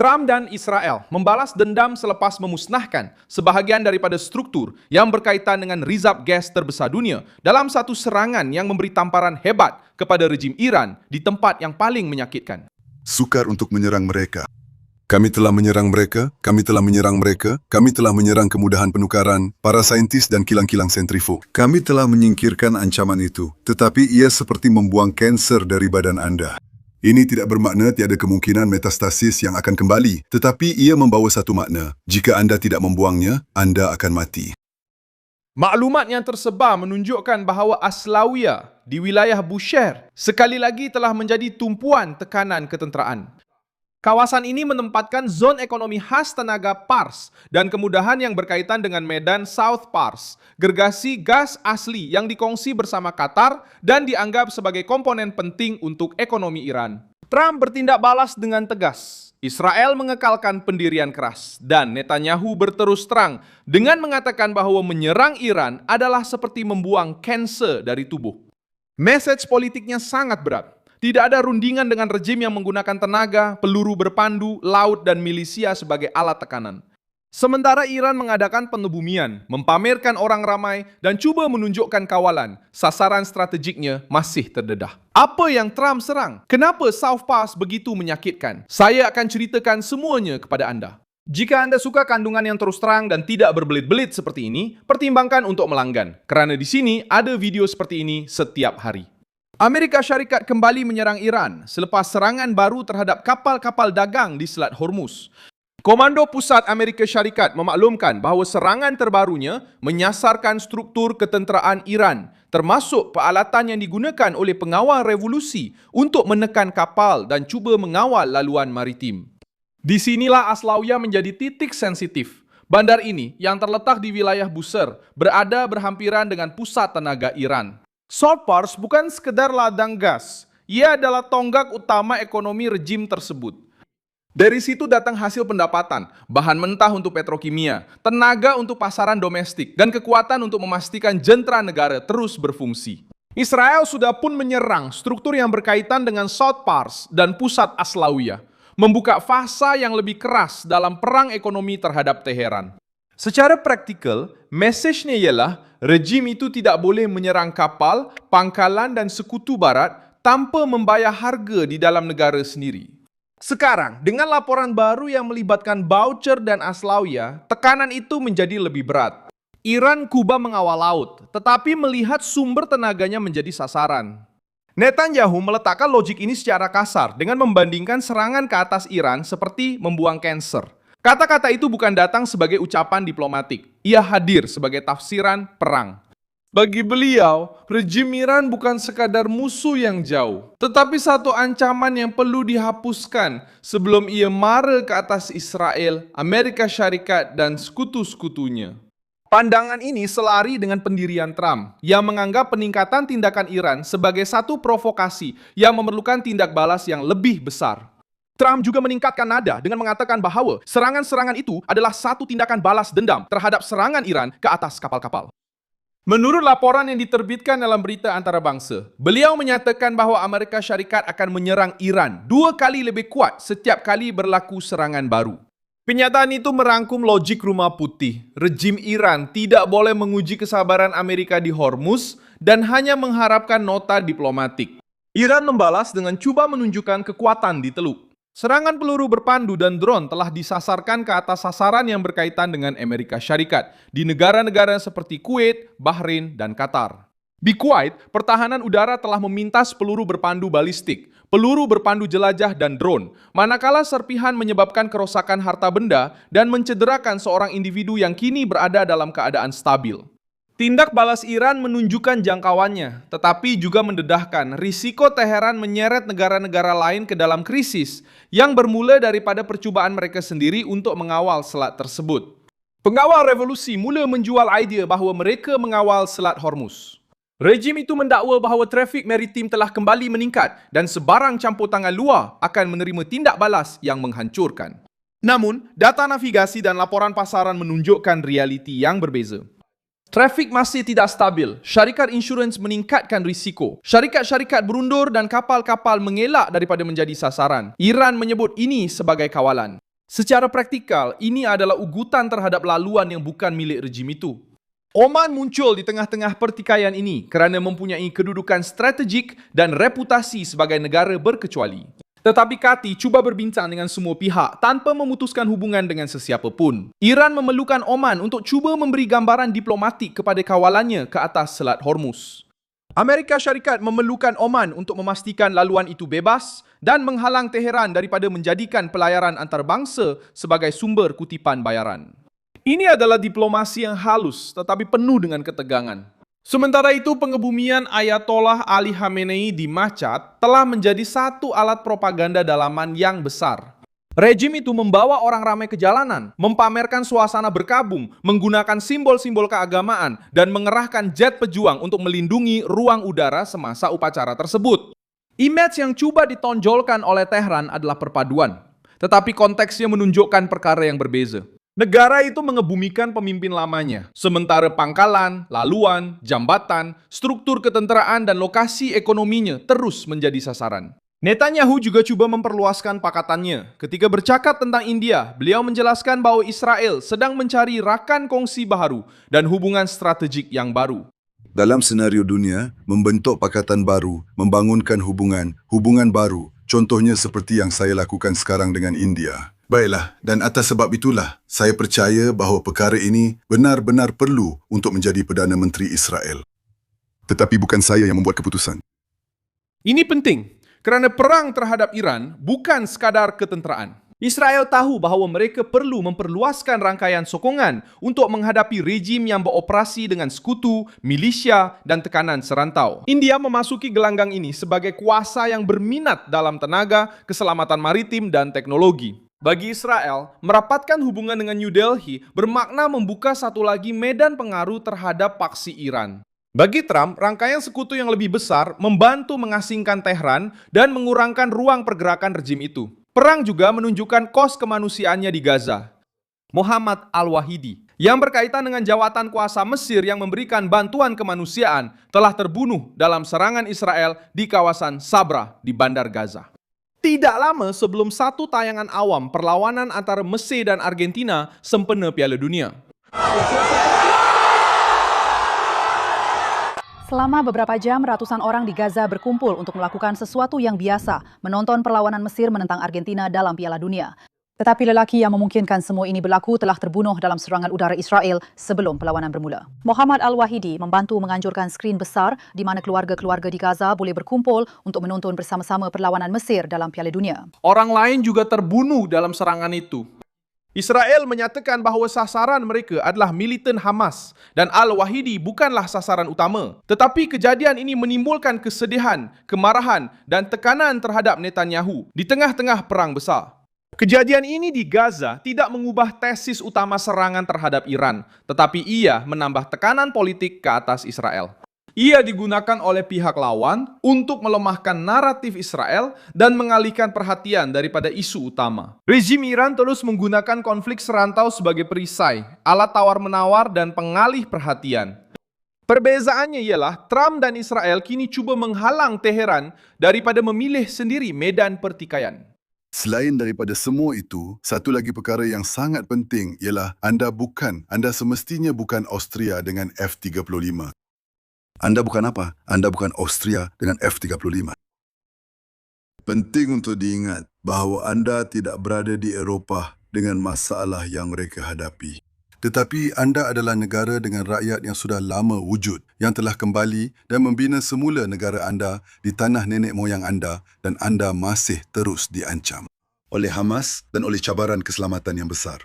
Trump dan Israel membalas dendam selepas memusnahkan sebahagian daripada struktur yang berkaitan dengan rizab gas terbesar dunia dalam satu serangan yang memberi tamparan hebat kepada rejim Iran di tempat yang paling menyakitkan. Sukar untuk menyerang mereka. Kami telah menyerang mereka, kami telah menyerang mereka, kami telah menyerang kemudahan penukaran, para saintis dan kilang-kilang sentrifug. Kami telah menyingkirkan ancaman itu, tetapi ia seperti membuang kanser dari badan Anda. Ini tidak bermakna tiada kemungkinan metastasis yang akan kembali, tetapi ia membawa satu makna. Jika anda tidak membuangnya, anda akan mati. Maklumat yang tersebar menunjukkan bahawa Aslawiyah di wilayah Bushehr sekali lagi telah menjadi tumpuan tekanan ketenteraan. Kawasan ini menempatkan zon ekonomi khas tenaga Pars dan kemudahan yang berkaitan dengan medan South Pars, gergasi gas asli yang dikongsi bersama Qatar dan dianggap sebagai komponen penting untuk ekonomi Iran. Trump bertindak balas dengan tegas. Israel mengekalkan pendirian keras dan Netanyahu berterus terang dengan mengatakan bahawa menyerang Iran adalah seperti membuang kanser dari tubuh. Mesej politiknya sangat berat. Tidak ada rundingan dengan rejim yang menggunakan tenaga, peluru berpandu, laut, dan milisia sebagai alat tekanan. Sementara Iran mengadakan penebumian, mempamerkan orang ramai, dan cuba menunjukkan kawalan, sasaran strategiknya masih terdedah. Apa yang Trump serang? Kenapa South Pars begitu menyakitkan? Saya akan ceritakan semuanya kepada anda. Jika anda suka kandungan yang terus terang dan tidak berbelit-belit seperti ini, pertimbangkan untuk melanggan. Kerana di sini ada video seperti ini setiap hari. Amerika Syarikat kembali menyerang Iran selepas serangan baru terhadap kapal-kapal dagang di Selat Hormuz. Komando Pusat Amerika Syarikat memaklumkan bahawa serangan terbarunya menyasarkan struktur ketenteraan Iran, termasuk peralatan yang digunakan oleh pengawal revolusi untuk menekan kapal dan cuba mengawal laluan maritim. Di sinilah Aslawiyah menjadi titik sensitif. Bandar ini yang terletak di wilayah Bushehr berada berhampiran dengan pusat tenaga Iran. South Pars bukan sekedar ladang gas, ia adalah tonggak utama ekonomi rejim tersebut. Dari situ datang hasil pendapatan, bahan mentah untuk petrokimia, tenaga untuk pasaran domestik, dan kekuatan untuk memastikan jentera negara terus berfungsi. Israel sudah pun menyerang struktur yang berkaitan dengan South Pars dan pusat Aslawiyah, membuka fasa yang lebih keras dalam perang ekonomi terhadap Teheran. Secara praktikal, mesejnya ialah rejim itu tidak boleh menyerang kapal, pangkalan dan sekutu barat tanpa membayar harga di dalam negara sendiri. Sekarang, dengan laporan baru yang melibatkan Boucher dan Aslawiyah, tekanan itu menjadi lebih berat. Iran kuba mengawal laut, tetapi melihat sumber tenaganya menjadi sasaran. Netanyahu meletakkan logik ini secara kasar dengan membandingkan serangan ke atas Iran seperti membuang kanser. Kata-kata itu bukan datang sebagai ucapan diplomatik. Ia hadir sebagai tafsiran perang. Bagi beliau, rejim Iran bukan sekadar musuh yang jauh, tetapi satu ancaman yang perlu dihapuskan sebelum ia mara ke atas Israel, Amerika Syarikat, dan sekutu-sekutunya. Pandangan ini selari dengan pendirian Trump, yang menganggap peningkatan tindakan Iran sebagai satu provokasi yang memerlukan tindak balas yang lebih besar. Trump juga meningkatkan nada dengan mengatakan bahawa serangan-serangan itu adalah satu tindakan balas dendam terhadap serangan Iran ke atas kapal-kapal. Menurut laporan yang diterbitkan dalam berita antarabangsa, beliau menyatakan bahawa Amerika Syarikat akan menyerang Iran 2 kali lebih kuat setiap kali berlaku serangan baru. Penyataan itu merangkum logik Rumah Putih. Rejim Iran tidak boleh menguji kesabaran Amerika di Hormuz dan hanya mengharapkan nota diplomatik. Iran membalas dengan cuba menunjukkan kekuatan di Teluk. Serangan peluru berpandu dan drone telah disasarkan ke atas sasaran yang berkaitan dengan Amerika Syarikat di negara-negara seperti Kuwait, Bahrain, dan Qatar. Di Kuwait, pertahanan udara telah memintas peluru berpandu balistik, peluru berpandu jelajah, dan drone, manakala serpihan menyebabkan kerosakan harta benda dan mencederakan seorang individu yang kini berada dalam keadaan stabil. Tindak balas Iran menunjukkan jangkauannya, tetapi juga mendedahkan risiko Teheran menyeret negara-negara lain ke dalam krisis yang bermula daripada percubaan mereka sendiri untuk mengawal selat tersebut. Pengawal revolusi mula menjual idea bahawa mereka mengawal Selat Hormuz. Rejim itu mendakwa bahawa trafik maritim telah kembali meningkat dan sebarang campur tangan luar akan menerima tindak balas yang menghancurkan. Namun, data navigasi dan laporan pasaran menunjukkan realiti yang berbeza. Trafik masih tidak stabil. Syarikat insurans meningkatkan risiko. Syarikat-syarikat berundur dan kapal-kapal mengelak daripada menjadi sasaran. Iran menyebut ini sebagai kawalan. Secara praktikal, ini adalah ugutan terhadap laluan yang bukan milik rejim itu. Oman muncul di tengah-tengah pertikaian ini kerana mempunyai kedudukan strategik dan reputasi sebagai negara berkecuali. Tetapi Kati cuba berbincang dengan semua pihak tanpa memutuskan hubungan dengan sesiapa pun. Iran memerlukan Oman untuk cuba memberi gambaran diplomatik kepada kawalannya ke atas Selat Hormuz. Amerika Syarikat memerlukan Oman untuk memastikan laluan itu bebas dan menghalang Teheran daripada menjadikan pelayaran antarabangsa sebagai sumber kutipan bayaran. Ini adalah diplomasi yang halus tetapi penuh dengan ketegangan. Sementara itu, pengebumian Ayatollah Ali Khamenei di Mashhad telah menjadi satu alat propaganda dalaman yang besar. Rejim itu membawa orang ramai ke jalanan, mempamerkan suasana berkabung, menggunakan simbol-simbol keagamaan, dan mengerahkan jet pejuang untuk melindungi ruang udara semasa upacara tersebut. Image yang coba ditonjolkan oleh Tehran adalah perpaduan, tetapi konteksnya menunjukkan perkara yang berbeza. Negara itu mengebumikan pemimpin lamanya, sementara pangkalan, laluan, jambatan, struktur ketenteraan dan lokasi ekonominya terus menjadi sasaran. Netanyahu juga cuba memperluaskan pakatannya. Ketika bercakap tentang India, beliau menjelaskan bahawa Israel sedang mencari rakan kongsi baharu dan hubungan strategik yang baru. Dalam senario dunia, membentuk pakatan baru, membangunkan hubungan baru, contohnya seperti yang saya lakukan sekarang dengan India. Baiklah, dan atas sebab itulah, saya percaya bahawa perkara ini benar-benar perlu untuk menjadi Perdana Menteri Israel. Tetapi bukan saya yang membuat keputusan. Ini penting, kerana perang terhadap Iran bukan sekadar ketenteraan. Israel tahu bahawa mereka perlu memperluaskan rangkaian sokongan untuk menghadapi rejim yang beroperasi dengan sekutu, milisya dan tekanan serantau. India memasuki gelanggang ini sebagai kuasa yang berminat dalam tenaga, keselamatan maritim dan teknologi. Bagi Israel, merapatkan hubungan dengan New Delhi bermakna membuka satu lagi medan pengaruh terhadap paksi Iran. Bagi Trump, rangkaian sekutu yang lebih besar membantu mengasingkan Tehran dan mengurangkan ruang pergerakan rejim itu. Perang juga menunjukkan kos kemanusiaannya di Gaza. Muhammad Al-Wahidi, yang berkaitan dengan jawatan kuasa Mesir yang memberikan bantuan kemanusiaan, telah terbunuh dalam serangan Israel di kawasan Sabra di Bandar Gaza. Tidak lama sebelum satu tayangan awam perlawanan antara Mesir dan Argentina sempena Piala Dunia. Selama beberapa jam, ratusan orang di Gaza berkumpul untuk melakukan sesuatu yang biasa, menonton perlawanan Mesir menentang Argentina dalam Piala Dunia. Tetapi lelaki yang memungkinkan semua ini berlaku telah terbunuh dalam serangan udara Israel sebelum perlawanan bermula. Muhammad Al-Wahidi membantu menganjurkan skrin besar di mana keluarga-keluarga di Gaza boleh berkumpul untuk menonton bersama-sama perlawanan Mesir dalam Piala Dunia. Orang lain juga terbunuh dalam serangan itu. Israel menyatakan bahawa sasaran mereka adalah militan Hamas dan Al-Wahidi bukanlah sasaran utama. Tetapi kejadian ini menimbulkan kesedihan, kemarahan dan tekanan terhadap Netanyahu di tengah-tengah perang besar. Kejadian ini di Gaza tidak mengubah tesis utama serangan terhadap Iran, tetapi ia menambah tekanan politik ke atas Israel. Ia digunakan oleh pihak lawan untuk melemahkan naratif Israel dan mengalihkan perhatian daripada isu utama. Rejim Iran terus menggunakan konflik serantau sebagai perisai, alat tawar-menawar dan pengalih perhatian. Perbezaannya ialah Trump dan Israel kini cuba menghalang Teheran daripada memilih sendiri medan pertikaian. Selain daripada semua itu, satu lagi perkara yang sangat penting ialah anda semestinya bukan Austria dengan F-35. Anda bukan apa? Anda bukan Austria dengan F-35. Penting untuk diingat bahawa anda tidak berada di Eropah dengan masalah yang mereka hadapi. Tetapi anda adalah negara dengan rakyat yang sudah lama wujud, yang telah kembali dan membina semula negara anda di tanah nenek moyang anda dan anda masih terus diancam oleh Hamas dan oleh cabaran keselamatan yang besar.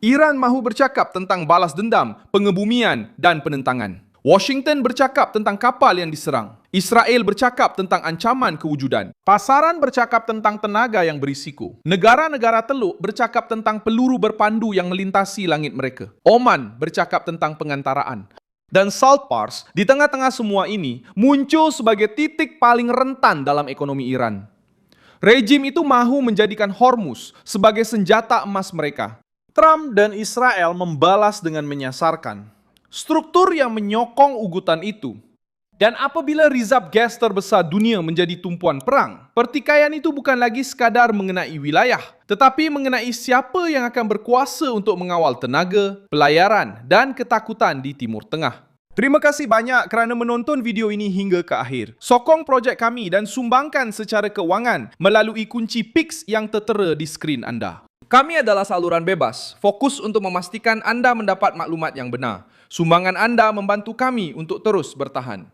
Iran mahu bercakap tentang balas dendam, pengebumian dan penentangan. Washington bercakap tentang kapal yang diserang. Israel bercakap tentang ancaman kewujudan. Pasaran bercakap tentang tenaga yang berisiko. Negara-negara Teluk bercakap tentang peluru berpandu yang melintasi langit mereka. Oman bercakap tentang pengantaraan. Dan Salt Pars, di tengah-tengah semua ini, muncul sebagai titik paling rentan dalam ekonomi Iran. Rejim itu mahu menjadikan Hormuz sebagai senjata emas mereka. Trump dan Israel membalas dengan menyasarkan. Struktur yang menyokong ugutan itu, Dan apabila rizab gas terbesar dunia menjadi tumpuan perang, pertikaian itu bukan lagi sekadar mengenai wilayah, tetapi mengenai siapa yang akan berkuasa untuk mengawal tenaga, pelayaran dan ketakutan di Timur Tengah. Terima kasih banyak kerana menonton video ini hingga ke akhir. Sokong projek kami dan sumbangkan secara kewangan melalui kunci Pix yang tertera di skrin anda. Kami adalah saluran bebas, fokus untuk memastikan anda mendapat maklumat yang benar. Sumbangan anda membantu kami untuk terus bertahan.